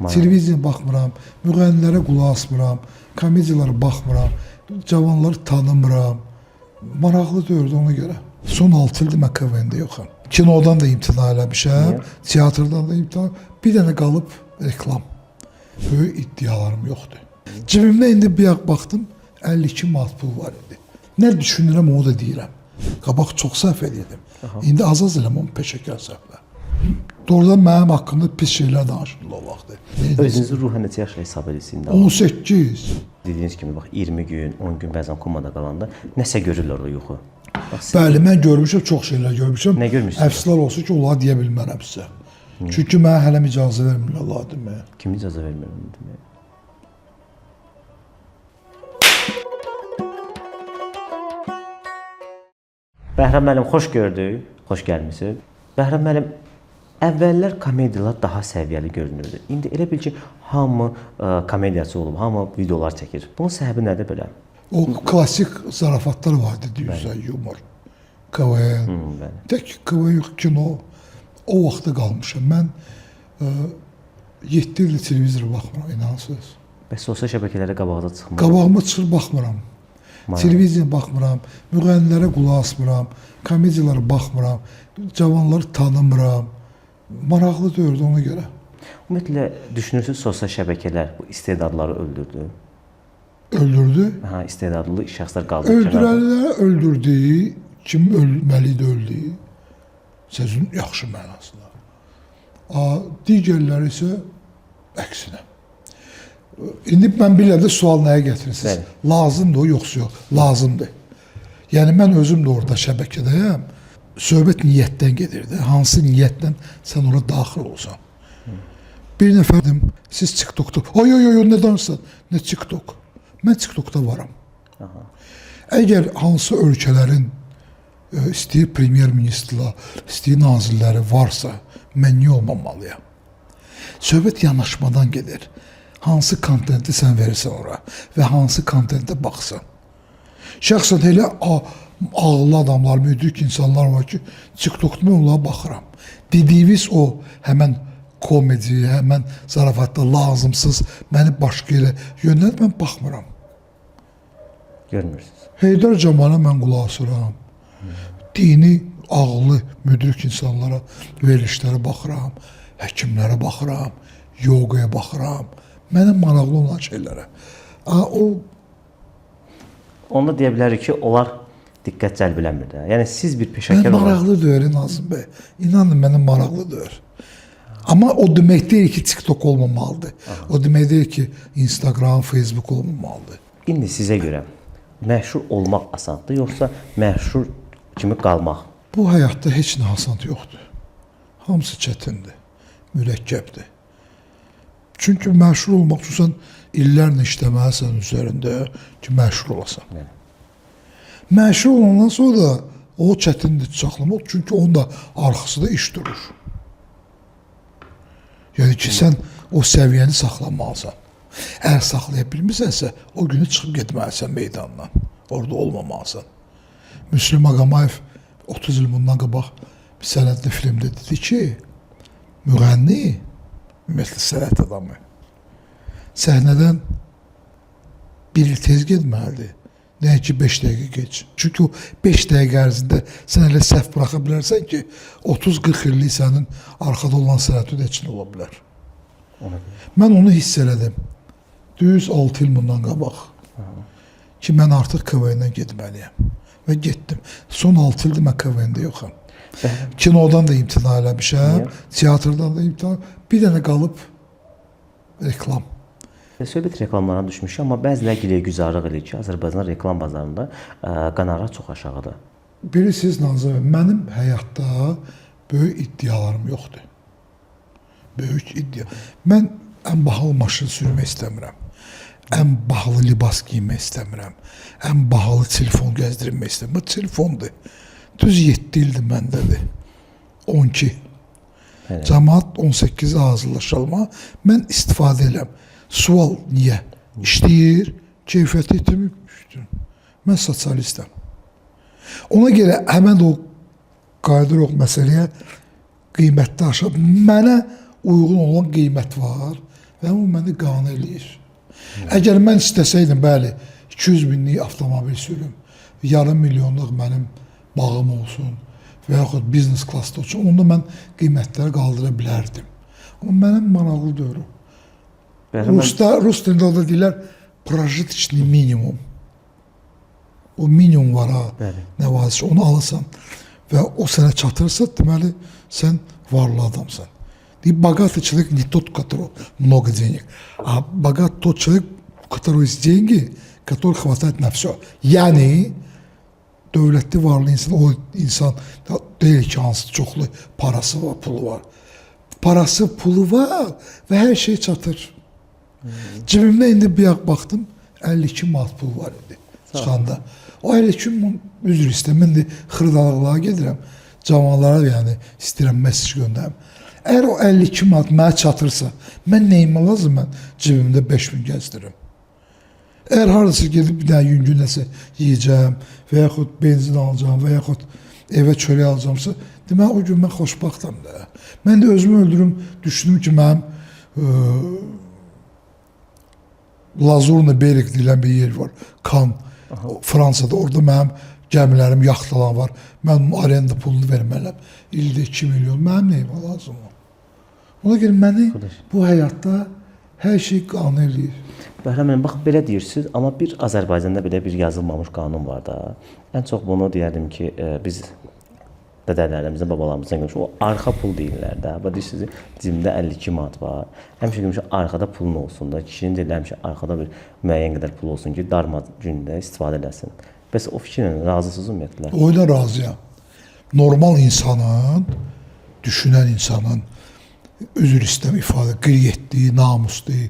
Televiziyaya baxmıram, müğənnilərə qulaq asmıram, komediyalara baxmıram, cavanları tanımıram. Maraqlı deyirdi ona görə. Son 6 ildir mən KVN-də yoxam. Kinodan da imtina eləmişəm, teatrdan da imtina. Bir dənə qalıb reklam. Böyük iddialarım yoxdur. Cibimdə indi bir baxdım, 52 manat pul var idi. Nə düşünürəm onu da deyirəm. Qabaq çox səhv edirdim. İndi az eləm onu peşəkar səhvlər. Doğrudan mənim haqqımda pis şeylər danışırlar o vaxtı. Özünüzü ruhən neçə yaşla hesab edirsiniz? 18. Dediyiniz kimi bax 20 gün, 10 gün bəzən komada qalanda nəsə görürlər o yuxu. Bəli, mən görmüşəm, çox şeylər görmüşəm. Nə görmüsünüz? Əfsuslar olsun ki, onları deyə bilmərəm sizə. Çünki mənə hələ icazə vermirlər Allah deməyə. Kim icazə vermir onu deməyə? Bəhram müəllim, xoş gördük, xoş gəlmisiniz. Bəhram müəllim, əvvəllər komediyalar daha səviyyəli görünürdü. İndi elə bil ki, hamı komediyaçı olub, hamı videolar çəkir. Bunun səbəbi nədir belə? O klasik zarafatlar vardı deyirsən, yumor. KVN. Tək KVN yox, kino. O vaxtda qalmışam. Mən 7 ildir televizora baxmıram, inansınız. Bəs sosial şəbəkələrə qabağda çıxmır? Qabağıma çıxır, baxmıram. Televiziyaya baxmıram, müğənnilərə qulaq asmıram, komediyalara baxmıram, cavanları tanımıram. Maraqlı deyirdi ona görə. Ümumiyyətlə, düşünürsünüz sosial şəbəkələr bu istedadları öldürdü? Öldürdü. Hə, istedadlı şəxslər qaldı. Öldürənləri öldürdü, kim ölməli də öldü. Sözün yaxşı mənasında. Digərləri isə əksinə. İndi mən bilirəm də sual nəyə gətirirsiniz? Lazımdır o, yoxsa yox? Lazımdır. Yəni mən özüm də orada şəbəkədəyəm. Söhbət niyyətdən gedirdi. Hansı niyyətlə sən ora daxil olsan. Bir nəfərdim, siz TikTok'da, ay, nə danırsan? Nə TikTok? Mən TikTok'da varam. Əgər hansı ölkələrin istəyir premier ministrlər, istəyir nazirləri varsa, mən niyə olmamalıyam? Söhbət yanaşmadan gedir. Hansı kontenti sən verirsən ora və hansı kontentə baxsan. Şəxsən elə ağıllı adamlar, müdrik insanlar var ki, TikTok'da mən onlara baxıram. Dediyiniz o həmən komedi, həmən zarafatda lazımsız, məni başqa yerə yönəldir, mən baxmıram. Görmürsünüz. Heydər Cəmala mən qulaq asıram. Dini, ağıllı, müdrik insanlara verilişlərə baxıram, həkimlərə baxıram, yogaya baxıram. Mənə maraqlı olan şeylərə. Onda deyə bilərik ki, onlar diqqət cəlb eləmir də. Yəni siz bir peşəkar olaraq... Mən maraqlı deyir, Nazım bəy. İnanın, mənə maraqlı deyir. Amma o demək deyil ki, TikTok olmamalıdır. O demək deyil ki, Instagram, Facebook olmamalıdır. İndi sizə görə məşhur olmaq asandır, yoxsa məşhur kimi qalmaq? Bu həyatda heç nə asan yoxdur. Hamısı çətindir, mürəkkəbdir. Çünki məşhur olmaq üçün illərlə işləməlisən üzərində ki, məşhur olasan. Məşhur olandan sonra da o çətindir saxlamaq, çünki onun da arxasında iş durur. Yəni ki, sən o səviyyəni saxlamalısan. Əgər saxlaya bilmirsənsə, o günü çıxıb getməlisən meydandan. Orada olmamalısan. Müslüm Ağamayev 30 il bundan qabaq bir sənədli filmdə dedi ki, müğənni, ümumiyyətlə sənət adamı, səhnədən bir il tez getməlidir. Nəyə ki, 5 dəqiqə geç. Çünki o 5 dəqiqə ərzində sən elə səhv bıraxa bilərsən ki, 30-40 illik sənin arxada olan sənətin üçün ola bilər. Mən onu hiss elədim. Düz 6 il bundan qabaq ki, mən artıq KVN-dən getməliyəm. Və getdim. Son 6 ildir mən KVN-də yoxam. Kinodan da imtina eləmişəm, teatrdan da imtina. Bir dənə qalıb reklam. Söhbət reklamlarına düşmüş, amma bəziləri güzarlıq edir ki, Azərbaycan reklam bazarında qonorar çox aşağıdır. Bilirsiniz, Nazım, mənim həyatda böyük iddialarım yoxdur. Böyük iddia. Mən ən bahalı maşın sürmək istəmirəm. Ən bahalı libas giymək istəmirəm. Ən bahalı telefon gəzdirmək istəmirəm. Bu telefondur. Düz 7 ildir məndədir. 12. Cəmaat 18-ə hazırlaşalma. Mən istifadə edirəm. Sual niyə? İşləyir, keyfiyyəti itirmir. Mən sosialistəm. Ona görə həmən o qayıdırıq məsələyə qiymətdə aşağı. Mənə uyğun olan qiymət var və o məni qane eləyir. Əgər mən istəsəydim, bəli, 200 minlik avtomobil sürüm, yarım milyonluq mənim bağım olsun və yaxud biznes klassda olsun, onda mən qiymətləri qaldıra bilərdim. Amma mənim maraqlı deyil. Rus dilində da deyirlər, prajitичный minimum. O minimum var ha, nə vazisi, onu alırsan və o sənə çatırsa, deməli, sən varlı adamsan. Богатый человек не тот, у которого много денег, а богат тот человек, у которого есть деньги, который хватает на все. Yəni, dövlətli varlı insan, o insan deyil ki, hansı çoxlu parası var, pulu var. Parası, pulu var və hər şey çatır. Cibimdə indi bir baxdım, 52 manat pul var idi çıxanda. O 52 manat, üzr istəyəm, indi xırdalıqlara gedirəm, cavanlara yəni istəyirəm mesaj göndərim. Əgər o 52 manat mənə çatırsa, mən neyimə lazım, mən cibimdə 5000 gəzdirim. Əgər haradasa gedib bir dənə yüngül nəsə yiyəcəm və yaxud benzin alacağım və yaxud evə çörək alacağımsa, demək o gün mən xoşbaxtam da. Mən də özümü öldürüm, düşündüm ki, mənim Lazurni Berik deyilən bir yer var, Kan, Fransada, orada mənim gəmilərim, yaxtalar var. Mən onun arenda pulunu vermələm. İldə 2 milyon, mənim neyimə lazım o? Ona görə məni bu həyatda hər şey qanun eləyir. Bəhrəm müəllim, bax belə deyirsiniz, amma bir Azərbaycanda belə bir yazılmamış qanun var da. Ən çox bunu deyərdim ki, biz dədələrimizdən, babalarımızdan görmüşük. O arxa pul deyirlər də. Bax deyirsiniz, cibimdə 52 manat var. Həmişə görmüşük arxada pulun olsun da. Kişinin deyirlər həmişə arxada bir müəyyən qədər pul olsun ki, darma gündə istifadə eləsin. Bəs o fikirlə razısınız ümumiyyətlə? O ilə razıyam. Normal insanın, düşünən insanın, üzr istəm ifadə, qeyrətli, namuslu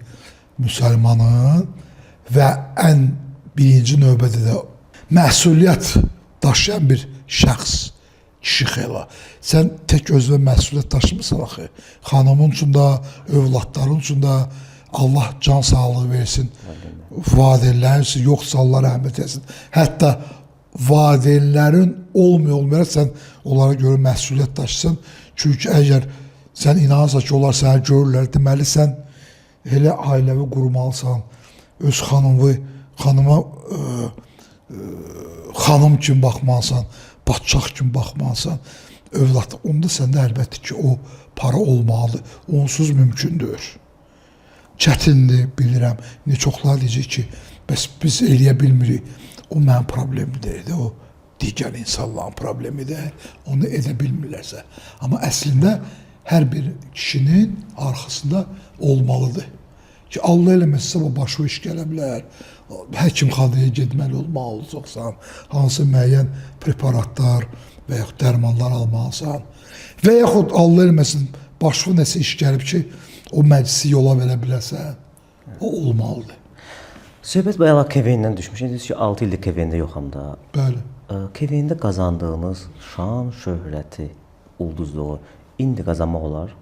müsəlmanın və ən birinci növbədə də məsuliyyət daşıyan bir şəxs, kişi xeyla. Sən tək özünə məsuliyyət daşımırsan axı. Xanımın üçün də, övladların üçün də Allah can sağlığı versin. Valideynlərin üçün yoxsa Allah rəhmət etsin. Hətta valideynlərin olmaya sən onlara görə məsuliyyət daşısan. Çünki əgər sən inanırsan ki, onlar səni görürlər, deməli sən elə ailəvi qurmalısan, öz xanıma xanım kimi baxmalısan, padşah kimi baxmalısan, övlad. Onda səndə əlbəttə ki, o para olmalıdır. Onsuz mümkündür. Çətindir, bilirəm. Ne çoxlar deyəcək ki, bəs biz eləyə bilmirik. O mənim problemim deyil, o digər insanların problemidir. Onu edə bilmirlərsə. Amma əslində hər bir kişinin arxasında olmalıdır. Ki Allah eləməsə başına iş gələ bilər. Həkimxanaya getməli olmalısan. Hansı müəyyən preparatlar və yaxud dərmanlar almalısan. Və yaxud Allah eləməsin başına nəsə iş gəlib ki, o məclisi yola verə bilərsən. O olmalıdır. Söhbət bayaq KVN-dən düşmüş. Dediniz ki, 6 ildir KVN-də yoxam da. Bəli. KVN-də qazandığınız şan, şöhrəti, ulduzluğu indi qazanmaq olar?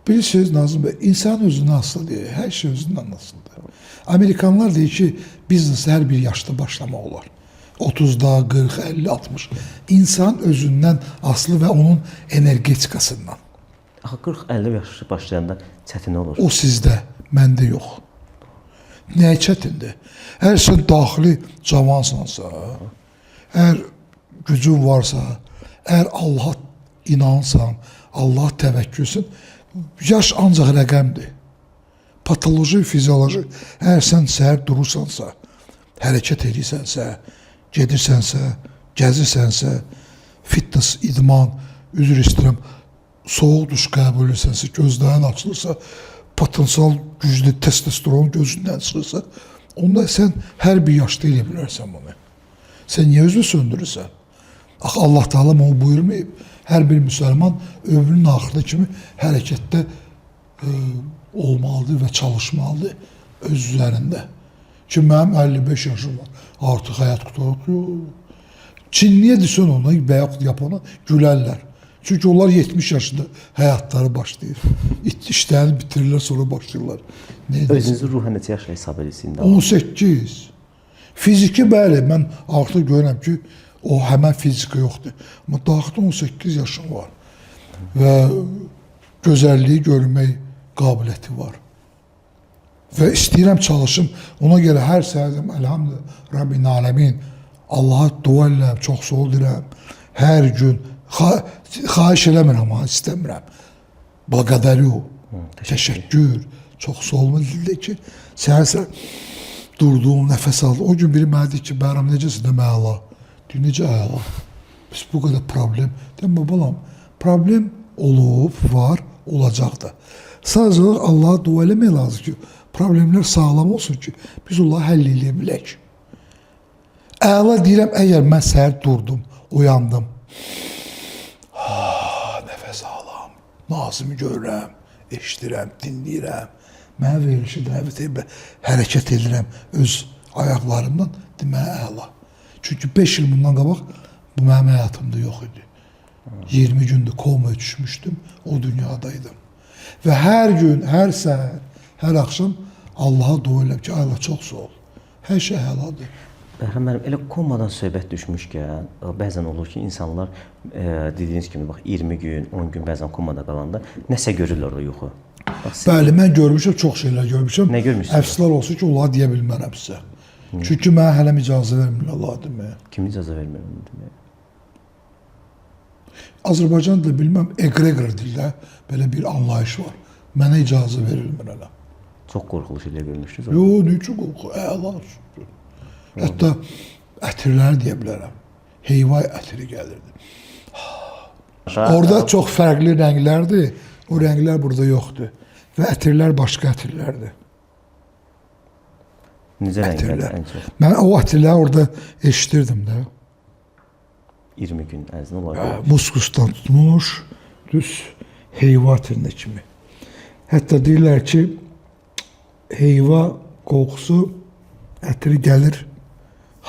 Bilirsiniz Nazım bəy, insan özünə asılı deyil, hər şey özündən asılıdır. Amerikanlar deyir ki, biznes hər bir yaşda başlamaq olar. 30'da, 40, 50, 60. İnsan özündən asılı və onun energetikasından. 40-50 yaş başlayanda çətin olur. O sizdə, məndə yox. Nəyə çətindir? Əgər sən daxili cavansansa, əgər gücün varsa, əgər Allaha inansan, Allaha təvəkkülsün, yaş ancaq rəqəmdir. Patoloji, fizioloji, əgər sən səhər durursansa, hərəkət edirsənsə, gedirsənsə, gəzirsənsə, fitness, idman, üzr istəyirəm, soğuk duş qəbul etsənsə, gözlərin açılırsa, potansiyel güclü testosteron gözündən çıxırsa, onda sən hər bir yaşda elə bilərsən bunu. Sən niyə özünü söndürürsən? Axı Allah Teala onu buyurmayıb. Hər bir müsəlman ömrünün axırına kimi hərəkətdə olmalıdır və çalışmalıdır öz üzərində. Ki, mənim 55 yaşım var, artıq həyat qutarır. Çinliyə desən ona və yaxud Yapona gülərlər. Çünki onlar 70 yaşında həyatları başlayır. İşlərini bitirirlər, sonra başlayırlar. Özünüzü ruhən neçə yaşla hesab edirsiniz? 18. Fiziki bəli, mən artıq görürəm ki, o həmən fizika yoxdur. Amma daxildə 18 yaşım var. Və gözəlliyi görmək qabiliyyəti var. Və istəyirəm çalışım. Ona görə hər səhər deyirəm, Elhamdülillah, Rabbin aləmin. Allah'a dua edirəm, çox sağ ol deyirəm. Hər gün xahiş eləmirəm, amma istəmirəm. Благодарю, təşəkkür, çox sağ olun dildə ki, səhər durduğum, nəfəs aldım. O gün biri mənə deyir ki, Bəhram necəsin? Demə əla. Deyir, necə əla? Biz bu qədər problem. Deyim, babalam, problem olub, var, olacaq da. Sadəcə Allah'a dua eləmək lazım ki, problemlər sağlam olsun ki, biz onları həll eləyə bilək. Əla deyirəm, əgər mən səhər durdum, uyandım. Nəfəs alam, nazımı görürəm, eşidirəm, dinləyirəm. Mənə verilişi dəvət hərəkət edirəm öz ayaqlarımdan, deməli əla. Çünki 5 il bundan qabaq bu mənim həyatımda yox idi. 20 gündür komaya düşmüşdüm, o dünyadaydım. Və hər gün, hər səhər, hər axşam Allah'a dua edirəm ki, Allah çox sağ ol. Hər şey həladır. Bəhram müəllim, elə komadan söhbət düşmüşkən, bəzən olur ki, insanlar dediyiniz kimi bax 20 gün, 10 gün bəzən komada qalanda nəsə görürlər o yuxu. Bəli, mən görmüşəm, çox şeylər görmüşəm. Nə görmüşsünüz? Əfsuslar olsun ki, onları deyə bilmərəm sizə. Çünki mənə hələ icazə vermirlər Allah deməyə. Kim icazə vermir onu deməyə? Azərbaycan da bilməm, egregor dildə belə bir anlayış var. Mənə icazə verilmir hələ. Çox qorxulu şeylər görmüşdünüz. Yox, nə üçün qorxu? Əla. Hətta ətirləri deyə bilərəm. Heyva ətiri gəlirdi. Orada çox fərqli rənglərdir. O rənglər burada yoxdur. Və ətirlər başqa ətirlərdir. Necə rənglərdir ən çox? Mən o ətirləri orada eşitirdim də. 20 gün ərzində olar. Muskusdan tutmuş, düz heyva ətirinə kimi. Hətta deyirlər ki, heyva qoxusu ətiri gəlir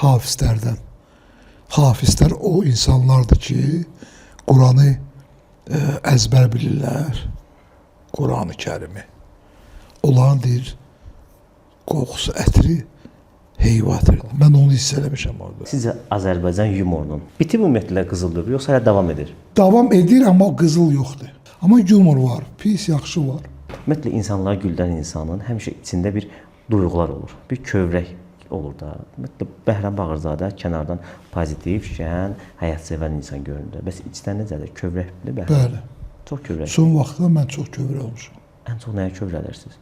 hafizlərdən. Hafizlər o insanlardır ki, Quranı əzbər bilirlər. Quran-ı Kərimi. Onların deyir, qoxusu ətiri heyva ətiridir. Mən onu hiss eləmişəm orada. Sizcə Azərbaycan yumorunun bitib ümumiyyətlə qızıl dövrü yoxsa hələ davam edir? Davam edir, amma qızıl yoxdur. Amma yumor var, pis, yaxşı var. Ümumiyyətlə insanlar güldən insanın həmişə içində bir duyğular olur. Bir kövrək olur da. Ümumiyyətlə Bəhram Bağırzadə kənardan pozitiv, şən, həyatsevən insan görünür. Bəs içdən necədir? Kövrəkdir Bəhram? Bəli. Çox kövrək. Son vaxtda mən çox kövrək olmuşam. Ən çox nəyə kövrələrsiniz?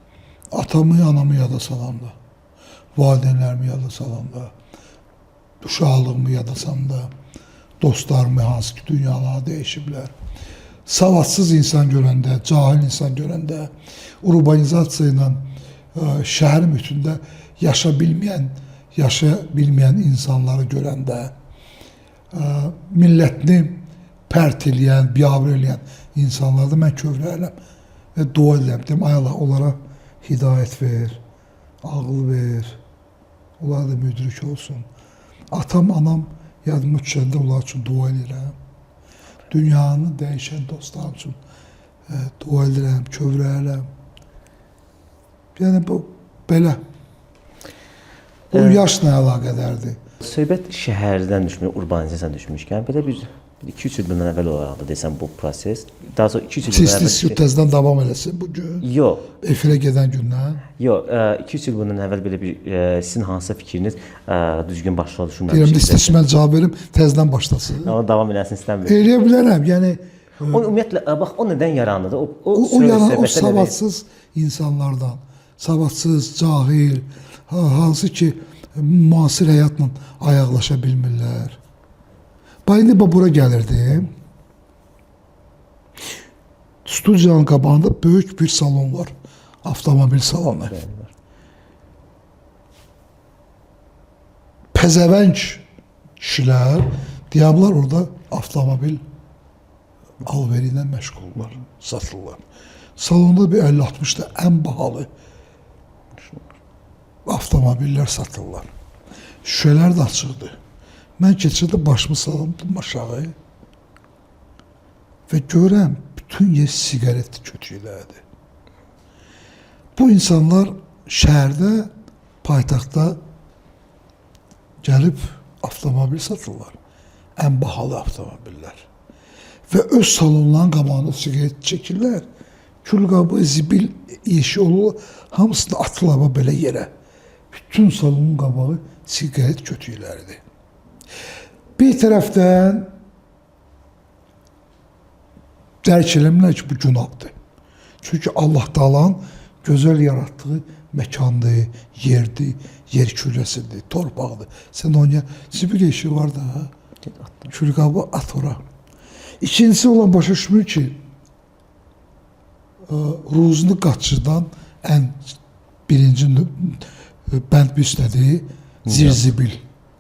Atamı, anamı yada salanda, valideynlərimi yada salanda, uşaqlığımı yada salanda, dostlarımı hansı ki dünyalara dəyişiblər. Savadsız insan görəndə, cahil insan görəndə, urbanizasiya ilə şəhər mühitində yaşa bilməyən insanları görəndə, millətini pərt eləyən, biabr eləyən insanlarda mən kövrələm və dua edirəm. Deyim, ay Allah, onlara hidayət ver, ağıl ver, onlar da müdrik olsun. Atam, anam yadıma düşəndə onlar üçün dua edirəm. Dünyanı dəyişən dostlar üçün dua edirəm, kövrələm. Yəni bu belə. O yaşla əlaqədardır. Söhbət şəhərdən düşmüş, urbanizasiyadan düşmüşkən, belə bir 2-3 il bundan əvvəl olaraqdı desəm bu proses. Daha sonra 2-3 il bundan əvvəl... Siz təzədən davam eləsin bu gün. Yox. Efirə gedən gündən. Yox, 2-3 il bundan əvvəl belə bir sizin hansısa fikriniz düzgün başa düşülməmişdi. Deyirəm, istəsə mən cavab verim, təzədən başlasın. Onu davam eləsin istəmirəm. Eləyə bilərəm, yəni... O ümumiyyətlə, bax, o nədən yarandı? O savadsız insanlardan, savadsız, cahil, hansı ki, müasir həyatla ayaqlaşa bilmirlər. Bax, indi bura gəlirdim. Studiyanın qabağında böyük bir salon var. Avtomobil salonu. Pəzəvəng kişilər, diyablar orada avtomobil alveri ilə məşğullar, satırlar. Salonda bir 50-60 da ən bahalı avtomobillər satırlar. Şüşələr də açıqdır. Mən keçirdim, başımı salımdım aşağı və görəm, bütün yer siqaret kötüylədir. Bu insanlar şəhərdə, paytaxtda gəlib avtomobil satırlar. Ən bahalı avtomobillər. Və öz salonların qabağında siqaret çəkirlər. külqabı, zibil yeşi olur, hamısını atılaba belə yerə. Bütün salonun qabağı siqaret kötükləridir. Bir tərəfdən dərk eləmirlər ki, bu günahdır. Çünki Allah Taala'nın gözəl yaratdığı məkandır, yerdir, yer kürəsidir, torpaqdır. Sən ona zibil yeşi var da, külqabı at ora. İkincisi olan başa düşmür ki, ruzunu qaçırdan ən birinci bənd büstədir, zirzibil,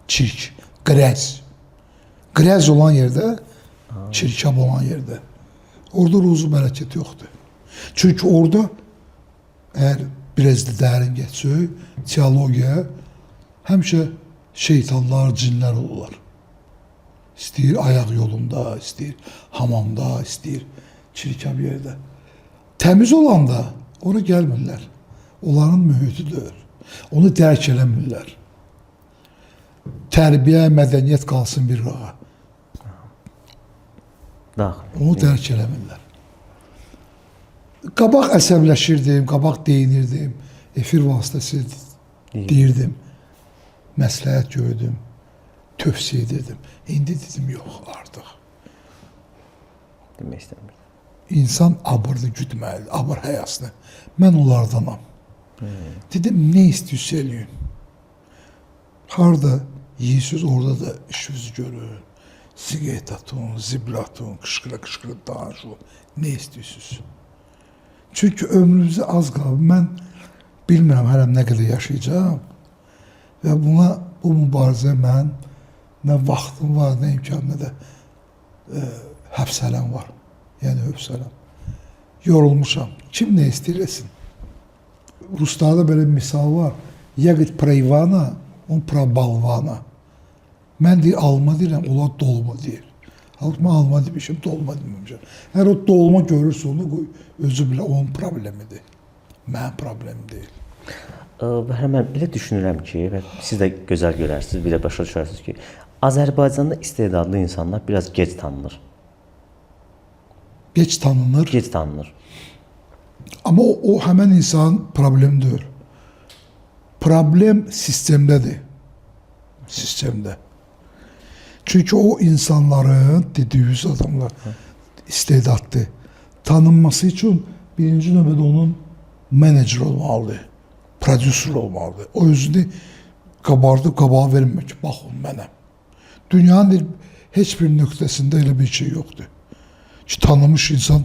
çirk, qrəz. Qrəz olan yerdə, çirkab olan yerdə. Orada ruzu bərəkət yoxdur. Çünki orada əgər biraz da dərin geçsək, teologiya həmişə şeytanlar, cinlər olurlar. İstəyir ayaq yolunda, istəyir hamamda, istəyir çirkab yerdə. Təmiz olanda ona gəlmirlər. Onların mühitidir. Onu dərk eləmirlər. Tərbiyə, mədəniyyət qalsın bir rağa. Onu dərk eləmirlər. Qabaq əsəbləşirdim, qabaq deyinirdim, efir vasitəsi deyirdim, məsləhət gördüm, tövsiyə edirdim. İndi dedim, yox artıq. Demək istəmirəm. İnsan abırdı güdməlidir, abır həyasını. Mən onlardanam. Dedim, nə istəyirsə eləyin. Harada yiyirsiniz, orada da işinizi görün. Siqaret atın, zibil atın, qışqıra danışın. Nə istəyirsiniz? Çünki ömrümüzü az qalıb. Mən bilmirəm hələm nə qədər yaşayacağım. Və bu mübarizə mən nə vaxtım var, nə imkan, nə də həbsələm var. Yəni hövsələm. Yorulmuşam. Kim nə istəyirəsin? Ruslarda belə bir misal var. Yəqit pro Ivana, on pro balvana. Mən deyir, alma deyirəm, onlar dolma deyir. Halbuki mən alma demişim, dolma demişim. Əgər o dolma görürsə onu qoy, özü bilə onun problemidir. Mənim problemim deyil. Bəhrəm müəllim, elə düşünürəm ki, və siz də gözəl görərsiniz, bir də başa düşərsiniz ki, Azərbaycanda istedadlı insanlar biraz gec tanınır. Geç tanınır. Gec tanınır. Amma o həmən insanın problemi deyil. Problem sistemdədir. Sistemdə. Çünki o insanların, dediğiniz adamlar istedadlı. Tanınması için birinci növbədə onun menajer olmalıdır. Prodüser olmalıdır. O özünü qabardıb qabağa vermək ki, baxın mənəm. Dünyanın heç bir nöqtəsində elə bir şey yoxdur. Ki tanınmış insan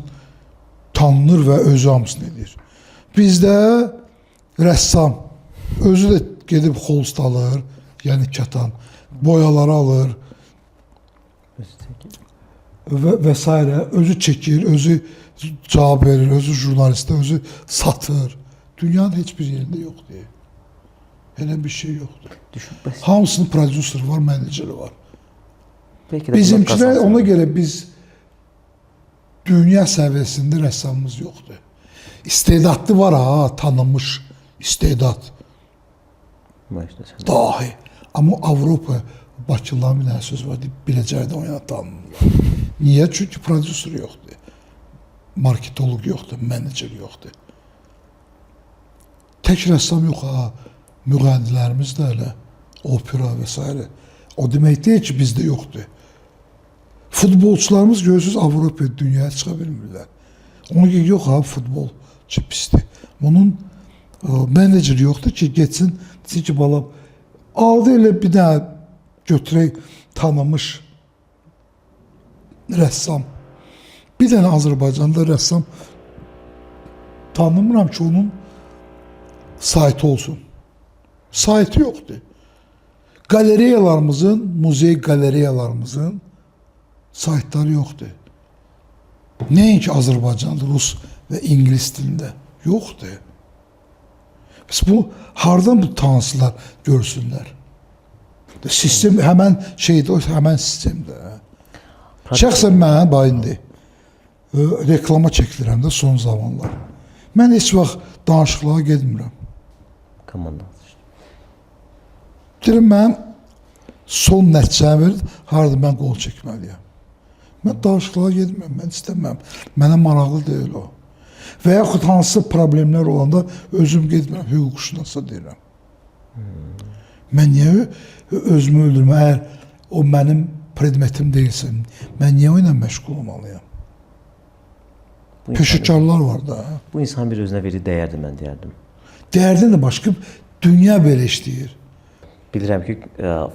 tanınır və özü hamısını edir. Bizdə rəssam özü də gedib xolst alır, yəni katan, boyaları alır və s. Özü çəkir, özü cavab verir, özü jurnalistə, özü satır. Dünyanın heç bir yerində yoxdur. Elə bir şey yoxdur. Hamısının prodüseri var, menajeri var. Bizimkiler ona göre biz dünya səviyyəsində rəssamımız yoxdur. İstedadlı var ha, tanınmış istedat. Dahi. Ama Avropa, Bakıların bir söz var, biləcəkdə oyana tanınırlar. Niye? Çünkü prodüser yoxdur. Marketolog yoxdur, menajer yoxdur. Tek rəssam yox ha, müğənnilərimiz də elə, opera və s. O demək deyil ki, bizdə yoxdur. Futbolçularımız görürsünüz Avropa, dünyaya çıxa bilmirlər. Ona görə yox ha, futbol pisdir. Bunun menajer yoxdur ki, geçsin, desin ki, balam, aldı elə bir dənə götürək tanımış rəssam. Bir dənə Azərbaycanda rəssam tanımıram ki, onun saytı olsun. Saytı yoxdur. Galeriyalarımızın, muzey galeriyalarımızın saytları yoxdur. Nəinki Azərbaycanda, Rus və İngilis dilində yoxdur. Biz bu, hardan bu tanısılar görsünlər? Sistem həmən şeydir, həmən sistemdir. Şəxsən mən bayındır. Reklama çəkilirəm də son zamanlar. Mən heç vaxt danışıqlığa gedmirəm. Deyirəm, mən son nəticəni verir, harada mən qol çəkməliyəm. Mən danışıqlığa gedmirəm, mən istəməm. Mənə maraqlı deyil o. Və yaxud hansı problemlər olanda özüm getmirəm, hüquqşünasa deyirəm. Mən niyə özümü öldürmə? Əgər o mənim predmetim deyilsin, mən niyə o ilə məşğul olmalıyam? Peşəkarlar var da. Bu insan bir özünə verdiyi dəyərdir, mən deyərdim. Dəyərdən də başqa dünya belə işləyir. Bilirəm ki,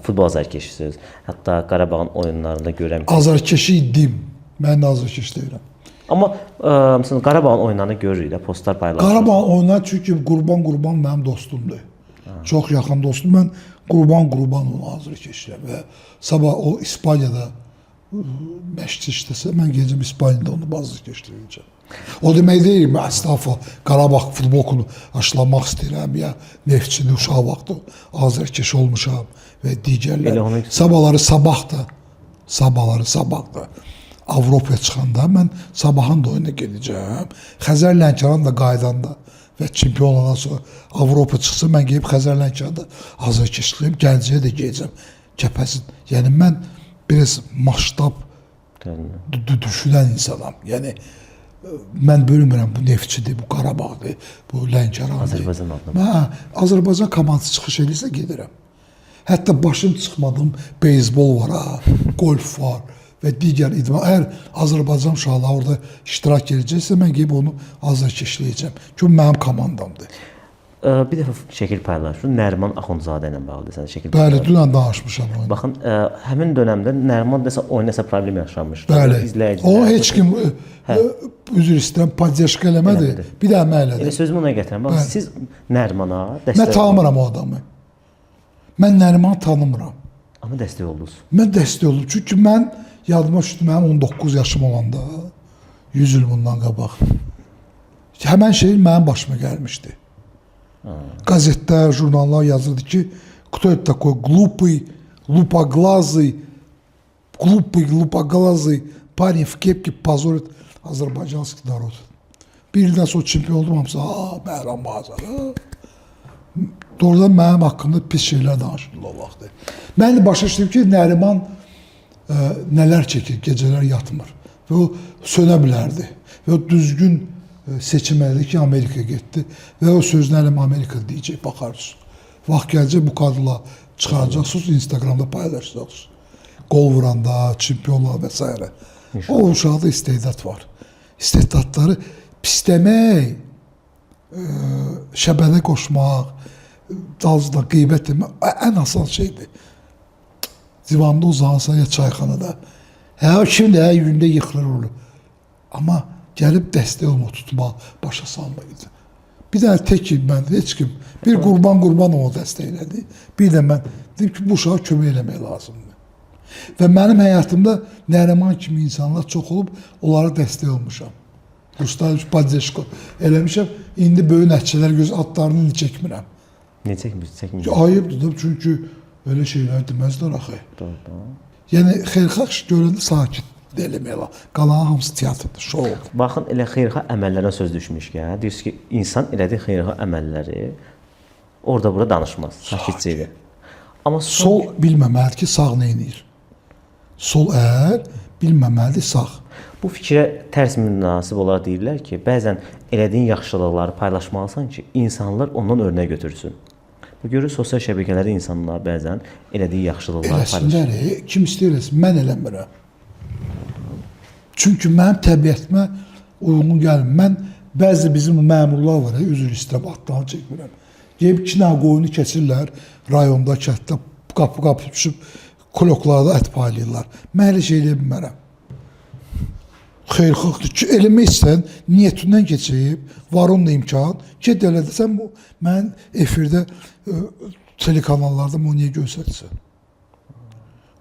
futbol azarkeşisiniz. Hətta Qarabağın oyunlarında görürəm ki... Azarkeşi idim. Mən də azarkeş deyirəm. Amma məsələn, Qarabağın oyunlarını görürük də, postlar paylaşır. Qarabağın oyunları çünki Qurban mənim dostumdur. Çox yaxın dostum. Mən Qurban onu azarkeşirəm və sabah o İspaniyada məşq işləsə, mən gecəm İspaniyada onu azarkeşləyəcəm. O demək deyil, mən əstəğfurullah, Qarabağ futbolunu aşılamaq istəyirəm, ya Neftçini uşaq vaxtı azarkeş olmuşam və digərlər. Sabahları sabahda Avropaya çıxanda mən Sabahın da oyuna gedəcəm. Xəzər Lənkəran da qaydanda və çempion olandan sonra Avropa çıxsa mən gedib Xəzər Lənkəranda azarkeşliyim, Gəncəyə də gedəcəm. Kəpəsin. Yəni mən biraz maştab düşünən insanam. Yəni mən bölmürəm, bu Neftçidir, bu Qarabağdır, bu Lənkərandır. Azərbaycan adına. Azərbaycan komandası çıxış edirsə gedirəm. Hətta başım çıxmadığım beyzbol var, golf var və digər idman. Əgər Azərbaycan uşaqları orada iştirak edəcəksə, mən gedib onu azarkeşləyəcəm. Çünki mənim komandamdır. Bir dəfə şəkil paylaşır, Nəriman Axundzadə ilə bağlı desən şəkil. Bəli, dünən danışmışam onu. Baxın, həmin dövrdə Nəriman desə oynasa problem yaşanmışdı. Bəli. O heç kim üzr istəyirəm, podyaşka eləmədi. Bir də əmək elədi. Elə sözümü ona gətirəm. Bax, siz Nərimana dəstək Mən tanımıram o adamı. Mən Nərimanı tanımıram. Amma dəstək oldunuz. Mən dəstək oldum. Çünki mən yadıma düşdü, mənim 19 yaşım olanda 100 il bundan qabaq. Həmən şey mənim başıma gəlmişdi. Qəzetlər, jurnallar yazırdı ki, кто это такой глупый, лупоглазый парень в kepке позорит azərbaycanski narod. Bir ildən sonra çempion oldum, hamısı, Bəhram Bazar. Doğrudan mənim haqqımda pis şeylər danışırlar o vaxtı. Mən də başa düşdüm ki, Nəriman nələr çəkir, gecələr yatmır. Və o sönə bilərdi. Və o düzgün seçim elədi ki, Amerikaya getdi. Və o sözlərlə Amerika deyəcək, baxarsınız. Vaxt gələcək, bu kadrla çıxaracaqsınız, Instagramda paylaşacaqsınız. Qol vuranda, çempionlar və s. O uşaqda istedad var. İstedadları pisləmək, şəbələ qoşmaq, dalcıda qeybət etmək ən asan şeydir. Divanda uzansa ya çayxanada. Şimdi yündə yıxılır olur. Amma gəlib dəstək olma, tutma, başa salmaydı. Bir dənə tek mən, heç kim, bir Qurban onu dəstək elədi. Bir də mən dedim ki, bu uşağa kömək eləmək lazımdır. Və mənim həyatımda Nəriman kimi insanlar çox olub, onlara dəstək olmuşam. Rustaviç Padzeşko eləmişəm. İndi böyük nəticələr adlarını indi çəkmirəm. Niyə çəkmirəm? Ayıbdır, çünki öyle şeylər deməzlər axı. Yəni, xeyirxax görəndə sakit eləmək lazım. Qalan hamısı teatrdır, şou. Baxın, elə xeyirxax əməllərdən söz düşmüş ki, deyirsiniz ki, insan elədiyi xeyirxax əməlləri orada-burada danışmaz, sakitcə edir. Amma sol bilməməlidir ki, sağ nə edir. Sol əl bilməməlidir, sağ. Bu fikrə tərs münasib olaraq deyirlər ki, bəzən elədiyin yaxşılıqları paylaşmalısan ki, insanlar ondan örnək götürsün. Bu görür, sosial şəbəkələrdə insanlar bəzən elədiyi yaxşılıqları paylaşır. Eləsinlər, kim istəyir, mən eləmirəm. Çünki mənim təbiətimə uyğun gəlmir. Mən bəzi bizim məmurlar var, üzr istəyirəm, adlarını çəkmirəm. Gəlib 2 dənə qoyunu keçirlər, rayonda, kətdə, qapı düşüb, kloklarda ət paylayırlar. Mən elə şey eləyə bilmərəm. Xeyirxaxdır ki, eləmək istəyən niyyətindən keçib, var onunla imkan, get elə desən, mən efirdə, telekanallarda bunu niyə göstərsən?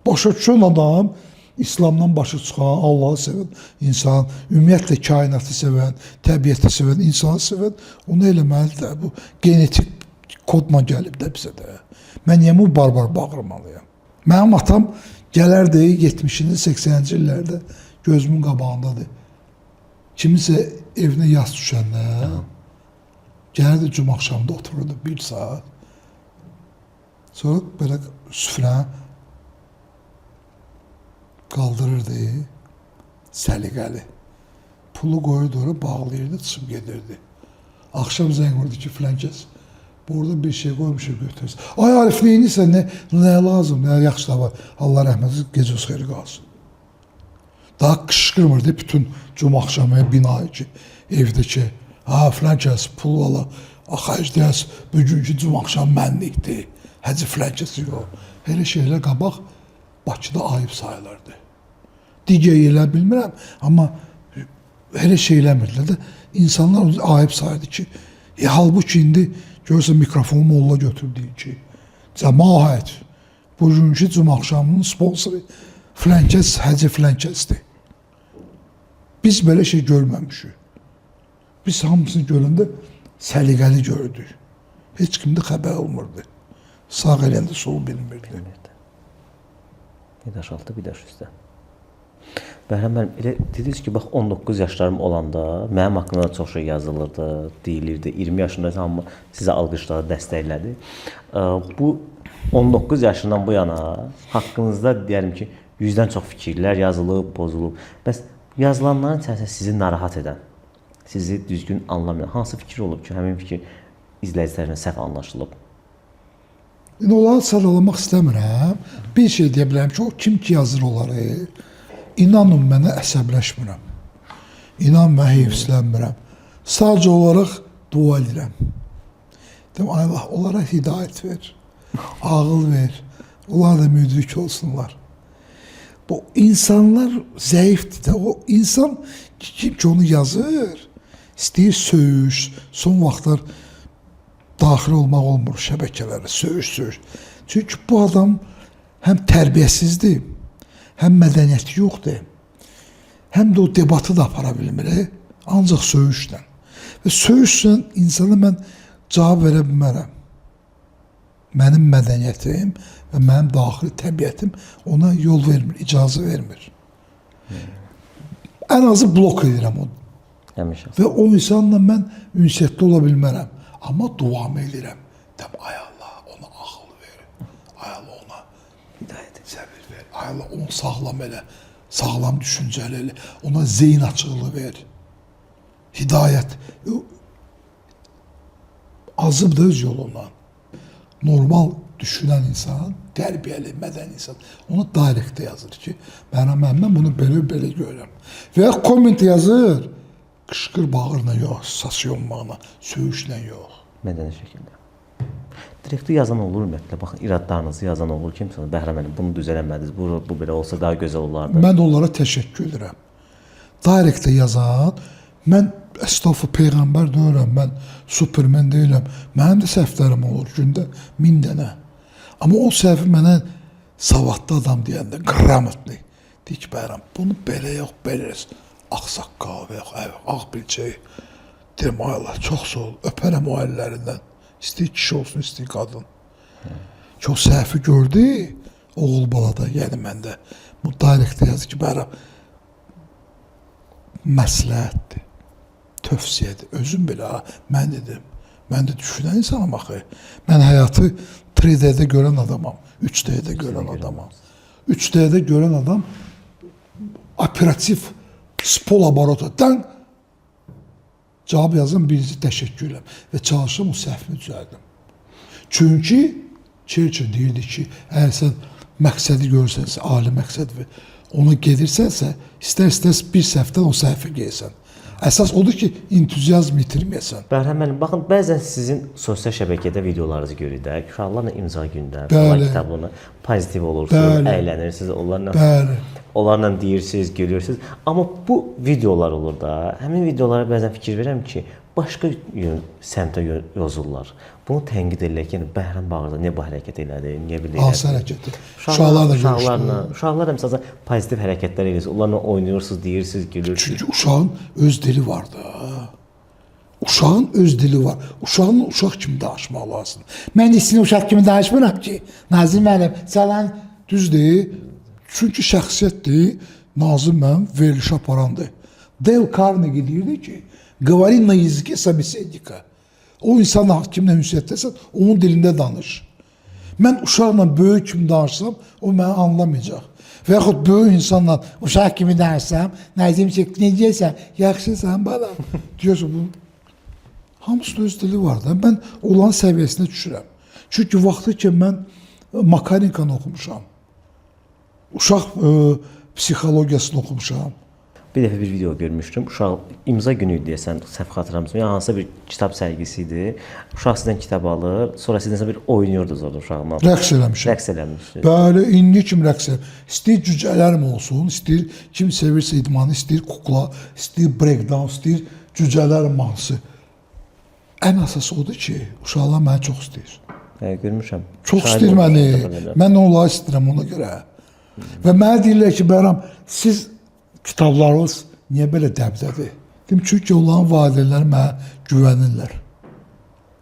Başa düşən adam, İslamdan başı çıxan, Allahı sevən insan, ümumiyyətlə kainatı sevən, təbiəti sevən, insanı sevən, onu eləməlidir. Bu genetik kodla gəlib də bizə də. Mən niyə bu barbar bağırmalıyam? Mənim atam gələrdi 70-ci, 80-ci illərdə gözümün qabağındadır. Kiminsə evinə yas düşəndə, gəlirdi cuma axşamda otururdu 1 saat. Sonra belə süfrə qaldırırdı, səliqəli. pulu qoyurdu ora, bağlayırdı, çıxıb gedirdi. Akşam zəng vurdu ki, filan kəs, burada bir şey qoymuşuq götürürüz. Ay Arif, neyinirsən, nə lazım, nə yaxşı da var. Allah rəhmət etsin, gecəniz xeyir qalsın. Daha qışqırmırdı bütün cuma axşamı binayı ki, evdəki, ha filan kəs, pul ala, axayız deyəs, bugünkü cuma axşam mənlikdir, həci filan kəs yox. Elə şeylər qabaq Bakıda ayıb sayılırdı. Digər elə bilmirəm, amma elə şey eləmirdilər də, insanlar ayıb sayırdı ki, halbuki indi görürsən mikrofonu molla götürdüyü ki, cəmaət, bugünkü cuma axşamının sponsoru filan kəs, həci filan kəsdir. Biz belə şey görməmişik. Biz hamısını görəndə səliqəli gördük. Heç kimdə xəbər olmurdu. Sağ eləndə sol bilmirdi. Bir daş altı, bir daş üstə. Bəhram müəllim, elə dediniz ki, bax 19 yaşlarım olanda mənim haqqımda çox şey yazılırdı, deyilirdi. 20 yaşında hamı sizə alqışladı, dəstəklədi. Bu 19 yaşından bu yana haqqınızda deyəlim ki, 100-dən çox fikirlər yazılıb, pozulub. Bəs yazılanların içərisində sizi narahat edən, sizi düzgün anlamayan hansı fikir olub ki, həmin fikir izləyicilərlə səhv anlaşılıb? İndi onları sıralamaq istəmirəm. Bir şey deyə bilərəm ki, o kim ki yazır onları, inanın mənə əsəbləşmirəm. İnan mənə heyfslənmirəm. Sadəcə olaraq dua edirəm. Deyəm, Allah onlara hidayət ver, ağıl ver, onlar da müdrik olsunlar. Bu insanlar zəifdir də, o insan kim ki onu yazır, istəyir söyüş, son vaxtlar daxil olmaq olmur şəbəkələrə, söyüş. Çünki bu adam həm tərbiyəsizdir, həm mədəniyyəti yoxdur, həm də o debatı da apara bilmir, ancaq söyüşlə. Və söyüşlə insana mən cavab verə bilmərəm. Mənim mədəniyyətim və mənim daxili təbiətim ona yol vermir, icazə vermir. Ən azı blok edirəm onu. Həmişə. Və o insanla mən ünsiyyətli ola bilmərəm. Amma duamı edirəm. Deyəm, ay Allah, ona ağıl ver. Ay Allah, ona hidayət, səbir ver. Ay Allah, onu sağlam elə, sağlam düşüncəli elə. Ona zeyn açıqlığı ver. Hidayət. Azıb da öz yolundan. Normal düşünən insan, tərbiyəli, mədəni insan, onu direktə yazır ki, mən bunu belə görürəm. Və ya komment yazır, qışqır bağırla yox, sasyonmaqla, söyüşlə yox. Mədəni şəkildə. Direktə yazan olur ümumiyyətlə, baxın, iradlarınızı yazan olur, kimsə, Bəhram müəllim, bunu düz eləmədiniz, bu belə olsa daha gözəl olardı. Mən onlara təşəkkür edirəm. Direktə yazan, mən əstağfurullah, peyğəmbər deyirəm, mən supermen deyiləm, mənim də səhvlərim olur, gündə 1000 dənə. Amma o səhvi mənə savadlı adam deyəndə, qramatli, deyir ki, Bəhram, bunu belə yox, belə ağsaqqal və yox, ağ bilçək, deyirəm, ay Allah, çox sağ ol, öpərəm o əllərindən, istəyir kişi olsun, istəyir qadın. Ki, o səhvi gördü, oğul balada, yəni məndə, bu direktə yazır ki, Bəhram, məsləhətdir, tövsiyədir, özüm belə, mən dedim, mən də düşünən insanım axı, mən həyatı 3D-də görən adamam, 3D-də görən adamam. 3D-də görən adam operativ spol laboratordan cavab yazan birisi təşəkkür edirəm və çalışım o səhvini düzəldim. Çünki Churchill deyirdi ki, əgər sən məqsədi görsənsə, ali məqsəd və ona gedirsənsə, istər-istər bir səhvdən o səhvi geysən. Əsas odur ki, entuziyazm itirməyəsən. Bəhram müəllim, baxın, bəzən sizin sosial şəbəkədə videolarınızı görürük. Uşaqlarla imza günlər, falan kitablarına pozitiv olursunuz, əylənirsiniz, onlarla deyirsiniz, gülürsünüz. Amma bu videolar olur da, həmin videolara bəzən fikir verirəm ki, başqa səmtə yozurlar. Bunu tənqid edirlər ki, Bəhram bağırda niyə bu hərəkət elədi, niyə belə elədi? Hansı hərəkəti? Uşaqlarla görüşdü. Uşaqlar həmsə pozitiv hərəkətlər edirsiniz, onlarla oynuyorsunuz, deyirsiniz, gülürsünüz. Çünki uşağın öz dili var da. Uşağın öz dili var. Uşağın uşaq kimi danışmaq lazım. Mən istəyirəm uşaq kimi danışmıram ki, Nazim müəllim, salam düzdür. Çünki şəxsiyyətdir, Nazim müəllim veriliş aparandır. Dale Carnegie deyirdi ki, говори на языке собеседника. O insanla kimlə ünsiyyətdəsən, onun dilində danış. Mən uşaqla böyük kimi danışsam, o məni anlamayacaq. Və yaxud böyük insanla uşaq kimi dərsəm, Nəzimcik necəsən, yaxşısan balam. Deyirsən bu hamısının öz dili var da. Mən olan səviyyəsinə düşürəm. Çünki vaxtı ki mən Makarenkanı oxumuşam. Uşaq psixologiyasını oxumuşam. Bir dəfə bir video görmüşdüm. Uşaq imza günü idi deyəsən, səhv xatırlamırsam. Yəni hansısa bir kitab sərgisi idi. Uşaq sizdən kitab alır, sonra sizdən bir oynayırdınız orada uşaqla. Rəqs eləmişəm. Rəqs eləmişdiniz. Bəli, indi kim rəqs edir? İstəyir cücələrim olsun, istəyir kim sevirsə idmanı, istəyir kukla, istəyir breakdown, istəyir cücələrim mahnısı. Ən əsası odur ki, uşaqlar məni çox istəyir. Görmüşəm. Çox istəyir məni. Mən onları istəyirəm ona görə. Və mənə deyirlər ki, Bəhram, siz kitablarınız niyə belə dəbdədir? Deyim, çünki onların valideynləri mənə güvənirlər.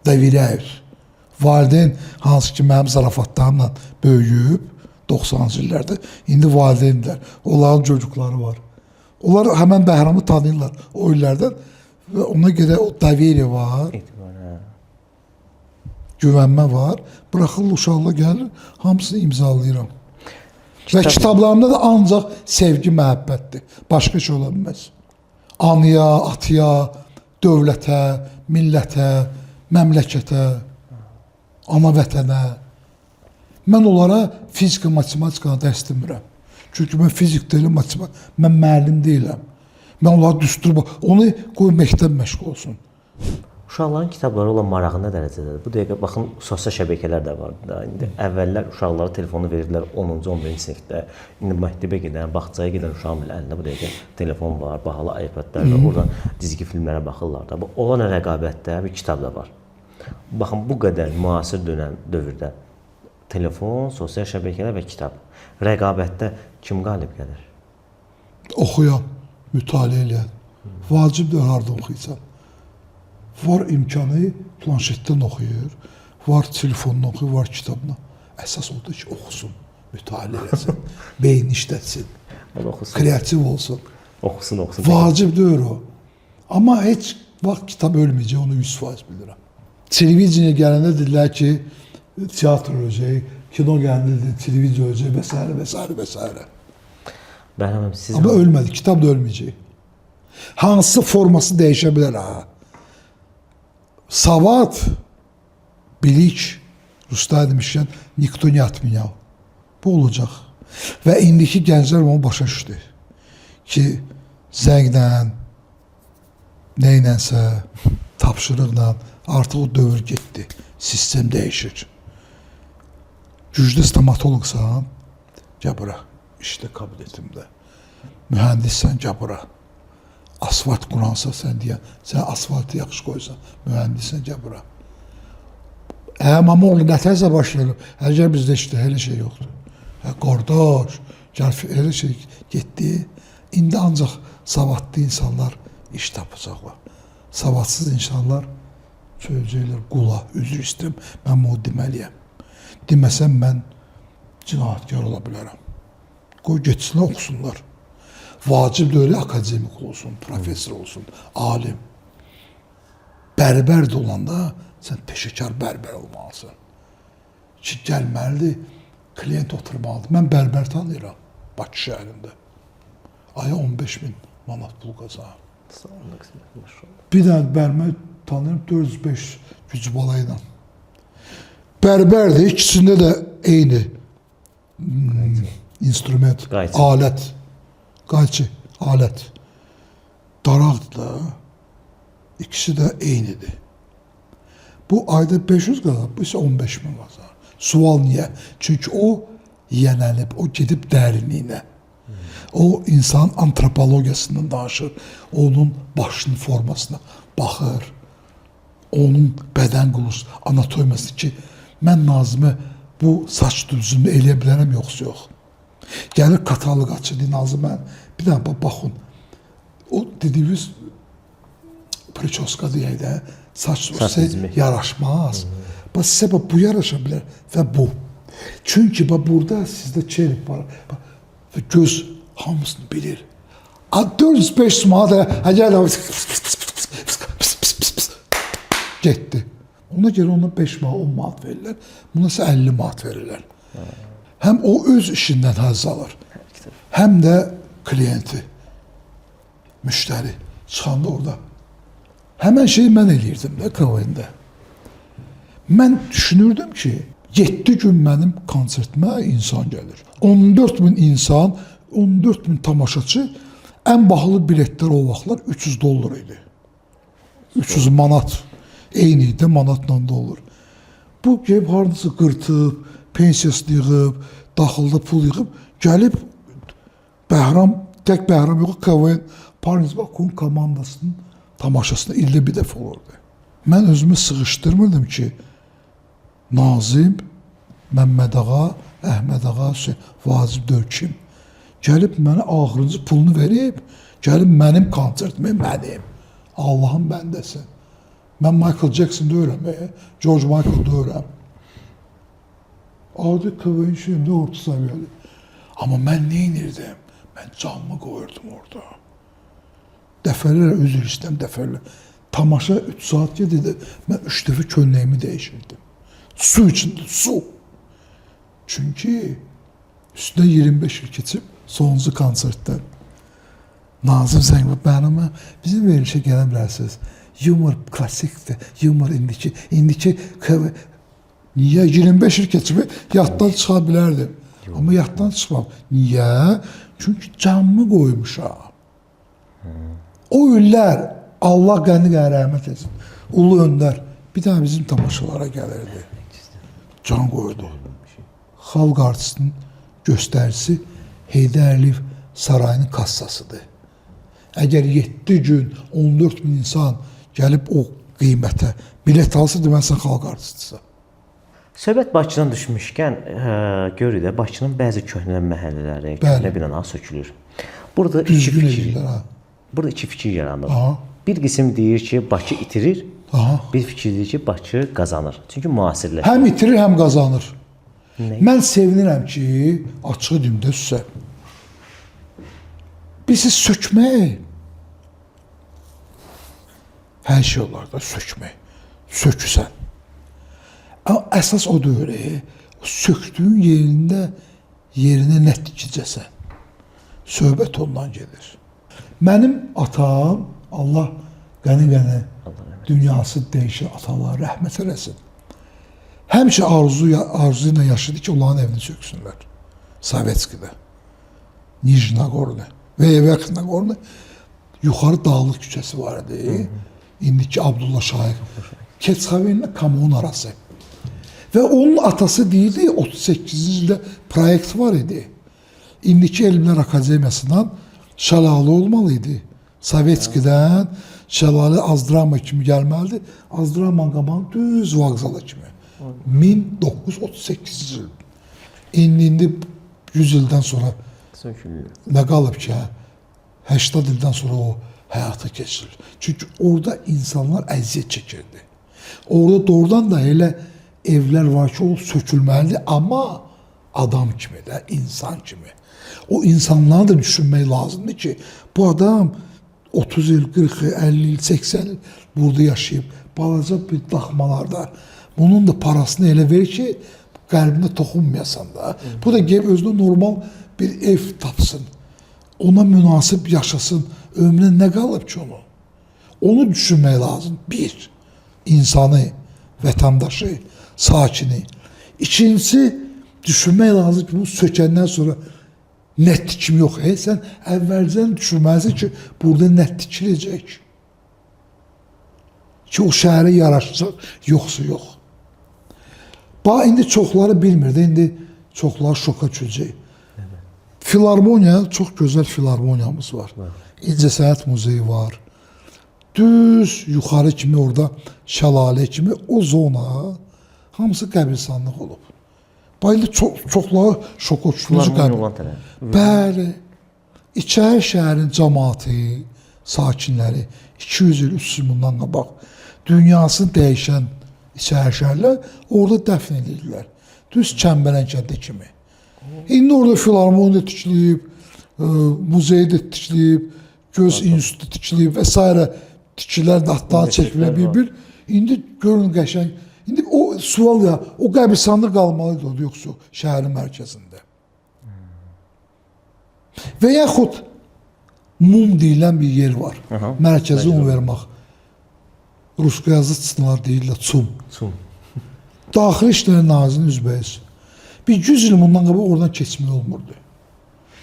Dəvirəyir. Valideyn hansı ki, mənim zarafatlarımla böyüyüb, 90-cı illərdə, indi valideynlər, onların çocukları var. Onlar həmən Bəhramı tanıyırlar o illərdən və ona görə o dəviri var, güvənmə var. Bıraxırlar uşaqlar gəlir, hamısını imzalayıram. Və kitablarımda da ancaq sevgi, məhəbbətdir. Başqa şey ola bilməz. Anıya, atıya, dövlətə, millətə, məmləkətə, ana vətənə. Mən onlara fizika, matematikanı dərs demirəm. Çünki mən fizik deyiləm, matematik, mən müəllim deyiləm. Mən onlara düstur, onu qoy məktəb məşğul olsun. Uşaqların kitablara olan marağı nə dərəcədədir? Bu dəqiqə baxın, sosial şəbəkələr də var da. İndi əvvəllər uşaqlara telefonu verirdilər 10-cu, 11-ci sinifdə. İndi məktəbə gedən, bağçaya gedən uşağın əlində bu dəqiqə telefon var, bahalı iPad-lər var. Oradan cizgi filmlərə baxırlar da. Bu olan rəqabətdə bir kitab da var. Baxın, bu qədər müasir dövrdə telefon, sosial şəbəkələr və kitab. Rəqabətdə kim qalib gəlir? Oxuyan, mütaliə eləyən. Vacibdir harda oxuyacaq. Var imkanı planşetdən oxuyur, var telefonla oxuyur, var kitabla. Əsas odur ki, oxusun, mütaliə etsin, beyin işlətsin, kreativ olsun. Oxusun. Vacibdir o. Amma heç vaxt kitab ölməyəcək, onu 100% bilirəm. Televizyaya gələndə dedilər ki, teatr öləcək, kino gələndə televiziya öləcək və s. Bəhram, siz... Amma ölmədi, kitab da ölməyəcək. Hansı forması dəyişə bilər ha? Savad, bilik, Ruslar demişkən, nikto ne atmayal. Bu olacaq. Və indiki gənclər onu başa düşdü. Ki, zənglə, neynənsə, tapşırıqla artıq o dövr getdi. Sistem dəyişir. Güclü stomatologsan, gəl bura, işlə kabinetimdə. Mühəndissən, gəl bura. Asfalt quransa sən deyən, sən asfaltı yaxşı qoysan, mühəndisən gəl bura. Amma oğlu nətərsə başlayır, əgər bizdə işte elə şey yoxdur. Qardaş, gəl elə şey getdi. İndi ancaq savadlı insanlar iş tapacaqlar. Savadsız insanlar söyləyəcəklər, qula, üzr istəyirəm, mən onu deməliyəm. Deməsəm mən cinayətkar ola bilərəm. Qoy getsinlər, oxusunlar. Vacib də öyle akademik olsun, profesör olsun, alim. Bərbər də olanda sən peşəkar bərbər olmalısın. Ki, gəlməlidir, klient oturmalıdır. Mən bərbər tanıyıram Bakı şəhərində. Aya 15.000 manat pul qazanır. Bir dənə bərbər tanıyırım 405 güc balayla. Bərbərdir, ikisində də eyni instrument, alət. Qayçı, alət. Daraqdır da. İkisi də eynidir. Bu ayda 500 qazanır, bu isə 15.000 qazanır. Sual niyə? Çünki o yiyələnib, o gedib dərinliyinə. O insan antropologiyasından danışır, onun başının formasına baxır, onun bədən qurulusu, anatomiyası ki, mən Nazımı bu saç düzümü eləyə bilərəm, yoxsa yox. Gəlir kataloqaçı, Nazım mən, bir dənə baxın, o dediyiniz preçoska deyək də, saç sizə yaraşmaz. Sizə bu yaraşa bilər və bu. Çünki burada sizdə çerip var və göz hamısını bilir. 400-500 manat əgər getdi. Ona görə ona 5 manat, 10 manat verirlər, buna isə 50 manat verirlər. Həm o öz işindən həzz alır. həm də klienti, müştəri çıxanda orada. Həmən şeyi mən eləyirdim də KVN-də. Mən düşünürdüm ki, 7 gün mənim konsertimə insan gəlir. 14 min insan, 14 min tamaşaçı, ən bahalı biletlər o vaxtlar 300 dollar idi. 300 manat. Eyni idi, manatla dollar. Bu gəlib haradasa qırtıb, pensiyasını yığıb, daxildə pul yığıb, gəlib Bəhram, tək Bəhram yox, KVN Paris Bakun komandasının tamaşasında ildə bir dəfə olurdu. Mən özümü sıxışdırmırdım ki, Nazim, Məmməd ağa, Əhməd ağa, Vacib Dörkim gəlib mənə axırıncı pulunu verib, gəlib mənim konsertimə, mənim. Allahın bəndəsi. Mən Michael Jackson deyirəm, George Michael deyirəm. Adi KVN şeyimdə orta səviyyəli. Amma mən nə inirdim? Mən canımı qoyurdum orada. Dəfələrlə üzr istəyirəm, dəfələrlə. Tamaşa 3 saat gedirdi, mən 3 dəfə köynəyimi dəyişirdim. Su içində, su. Çünki üstündə 25 il keçib, sonuncu konsertdən. Nazım Zəngli, bənimə bizim verilişə gələ bilərsiniz. Yumor klassikdir, yumor indiki niyə 25 il keçib, yaddan çıxa bilərdim. Amma yaddan çıxmam. Niyə? Çünki canımı qoymuşam. O illər Allah qəni rəhmət etsin. Ulu Öndər bir daha bizim tamaşalara gəlirdi. Can qoydu. Xalq artistinin göstəricisi Heydər Əliyev sarayının kassasıdır. Əgər 7 gün 14 min insan gəlib o qiymətə bilet alsa, deməsən xalq artistisə. Söhbət Bakıdan düşmüşkən, görürük də Bakının bəzi köhnə məhəllələri, köhnə binalar sökülür. Burada iki fikir yaranır. Bir qism deyir ki, Bakı itirir, bir fikir deyir ki, Bakı qazanır. Çünki müasirləşir. Həm itirir, həm qazanır. Mən sevinirəm ki, açıq dündə sizə. Bizi sökmək, hər şey olar da sökmək, söküsən. Amma əsas o deyil, söktüyün yerinə nə tikəcəsən. Söhbət ondan gedir. Mənim atam, Allah qəni dünyası dəyişir, atalar rəhmət eləsin. Həmişə arzu ilə yaşadı ki, onların evini söksünlər. Sovetskidə, Nijni Nagorno və Evək Nagorno yuxarı dağlıq küçəsi var idi. İndiki Abdullah Şaiq. Keçxavenlə Kamon arası. Və onun atası deyirdi, 38-ci ildə proyekt var idi. İndiki Elmlər Akademiyasından Şəlalı olmalı idi. Sovetskidən Şəlalı Azdrama kimi gəlməlidir. Azdrama qaban düz vağzala kimi. 1938-ci il. İndi 100 ildən sonra nə qalıb ki, 80 ildən sonra o həyata keçirilir. Çünki orada insanlar əziyyət çəkirdi. Orada doğrudan da elə evlər var ki, o sökülməlidir, amma adam kimi də, insan kimi. O insanları da düşünmək lazımdır ki, bu adam 30 il, 40 il, 50 il, 80 il burada yaşayıb, balaca bir daxmalarda. Bunun da parasını elə verir ki, qəlbinə toxunmayasan da. Bu da gəlib özünə normal bir ev tapsın. Ona münasib yaşasın. Ömrünə nə qalıb ki onu? Onu düşünmək lazım. Bir, insanı, vətəndaşı, sakini. İkincisi, düşünmək lazım ki, bunu sökəndən sonra nə tikim yox. Sən əvvəlcən düşünməlisin ki, burada nə tikiləcək? Ki, o şəhərə yaraşacaq, yoxsa yox. Bax, indi çoxları bilmirdi, indi çoxları şoka düşəcək. Filarmoniya, çox gözəl filarmoniyamız var. İncəsənət muzeyi var. Düz yuxarı kimi orada şəlalə kimi o zona hamısı qəbirstanlıq olub. Bayılı çoxları şoka düşmüş qəbir. Bəli, İçəri şəhərin cəmaatı, sakinləri 200 il, 300 il bundan qabaq dünyasını dəyişən İçəri şəhərlər orada dəfn edirlər. Düz Kəmbələn kəndi kimi. İndi orada filarmoniya tikilib, muzeyi də tikilib, göz institutu tikilib və s. tikilər də hatta çəkilə bir. İndi görün qəşəng. İndi o sual ya, o qəbirstanlıq qalmalıdır, yoxsa şəhərin mərkəzində. Və yaxud mum deyilən bir yer var. Aha, Mərkəzi univermaq. Ruska yazıçılar deyirlər çum. Çum. Daxili İşlər Nazirinin üzbəyiz. Bir 100 il bundan qabaq oradan keçmək olmurdu.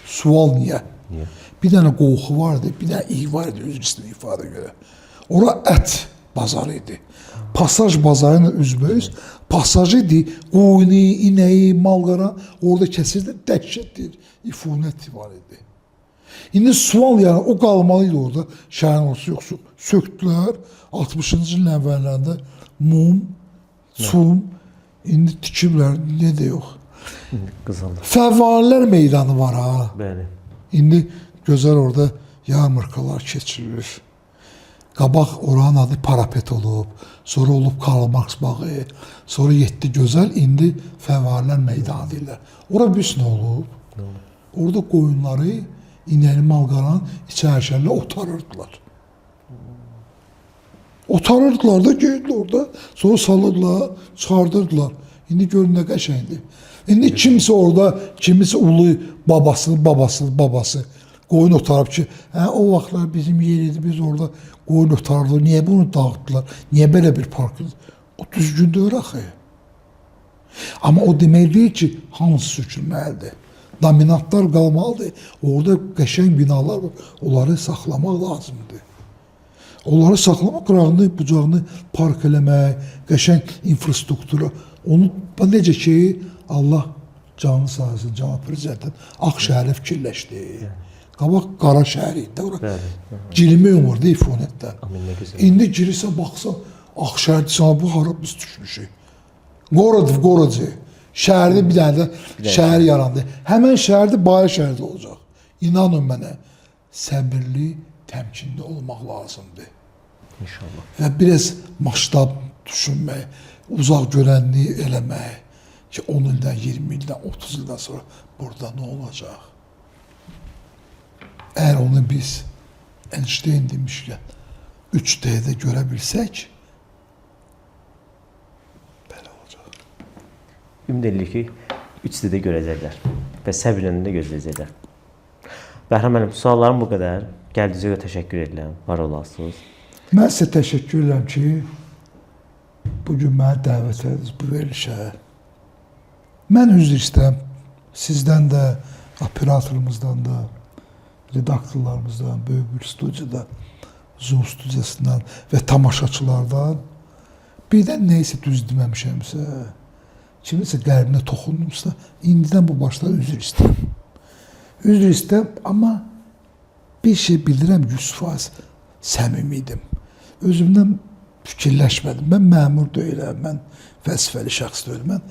Sual niyə? Niyə? Bir dənə qovxu vardı, bir dənə iyi var idi üzr istəyir ifadə görə. Ora ət bazarı idi. Pasaj bazarı ilə üzbəyiz. Pasaj idi, qoyunu, inəyi, malqara orada kəsirdi, dəhşətdir. İfunət var idi. İndi sual yəni o qalmalı idi orada. Şəhərin orası yoxsa söktülər. 60-cı ilin əvvəllərində mum, çum, indi tikiblər, nə də yox. Qızıldı. Fəvvarilər meydanı var ha. Bəli. İndi gözəl orada yarmarkalar keçirilir. Qabaq oranın adı parapet olub, sonra olub Karl Marx bağı, sonra yetdi gözəl, indi Fəvvarilər meydanı deyirlər. Ora biz nə olub? Orada qoyunları inəli malqaranın içərisində otarırdılar. Otarırdılar da geydilər orada, sonra salırdılar, çıxardırdılar. İndi görün nə qəşəngdir. İndi kimsə orada, kimisə ulu babası qoyun otarıb ki, o vaxtlar bizim yer idi, biz orada qoyun otarırdıq. Niyə bunu dağıtdılar? Niyə belə bir parkı? O düzgün deyir axı. Amma o demək deyil ki, hamısı sökülməlidir. Dominantlar qalmalıdır. Orada qəşəng binalar var. Onları saxlamaq lazımdır. Onları saxlamaq, qırağını, bucağını park eləmək, qəşəng infrastruktura. Onu necə ki, Allah canı sağ olsun, cənab prezidentin Ağşəhəri fikirləşdi. Qabaq qara şəhər idi. Girmək olmurdu ifunətdən. İndi girirsən, baxsan, Ağşəhər desən, bu hara biz düşmüşük. Qorodcu. Şəhərdə bir dənə də şəhər yarandı. Həmən şəhərdə Bayır şəhərdə olacaq. İnanın mənə, səbirli, təmkinli olmaq lazımdır. İnşallah. Və biraz maştab düşünmək, uzaq görənliyi eləmək ki, 10 ildən, 20 ildən, 30 ildən sonra burada nə olacaq? Əgər onu biz Einstein demişkən 3D'də görə bilsək, belə olacaq. Ümid edirik ki, 3D-də görəcəklər və səbrlə də gözləyəcəklər. Bəhram müəllim, suallarım bu qədər. Gəldiyinizə görə təşəkkür edirəm. Var olasınız. Mən sizə təşəkkür edirəm ki, bugün məni dəvət ediniz bu verilişə. Mən üzr istəyirəm sizdən də, operatorumuzdan da, redaktorlarımızdan, böyük bir studiyada, Zoom studiyasından və tamaşaçılardan birdən neysə düz deməmişəmsə, kimisə qəlbinə toxundumsa, indidən bu başdan üzr istəyirəm. Üzr istəyirəm, amma bir şey bildirəm, 100% səmimiydim. Özümdən fikirləşmədim. Mən məmur deyiləm, mən vəzifəli şəxs deyiləm, mən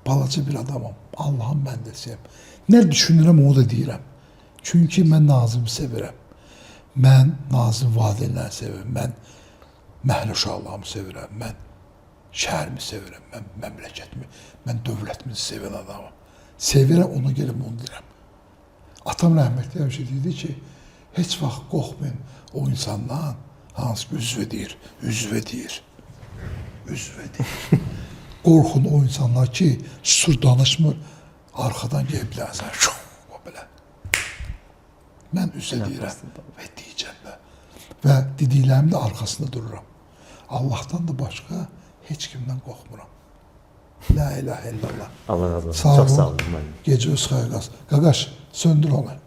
balaca bir adamam. Allahın məndəsiyəm. Nə düşünürəm, onu da deyirəm. Çünki mən Nazimi sevirəm. Mən Nazim valideynləri sevirəm. Mən məhəllə uşaqlarımı sevirəm. Mən şəhərimi sevirəm. Mən məmləkətimi, mən dövlətimizi sevən adamım. Sevirəm, ona gəlib onu deyirəm. Atam rəhmətli həmişə deyirdi ki, heç vaxt qorxmayın o insandan, hansı ki, üzvə deyir. Qorxun o insanlar ki, susur danışmır, arxadan gəlib bilərsən, o belə. Mən üzvə deyirəm və deyəcəm və dediklərimin də arkasında dururam. Allahdan da başqa heç kimdən qorxmuram. La ilahə illallah. Allah razı olsun. Çox sağ olun. Gecə öz xeyir qalsın. Qaqaş, söndür onu.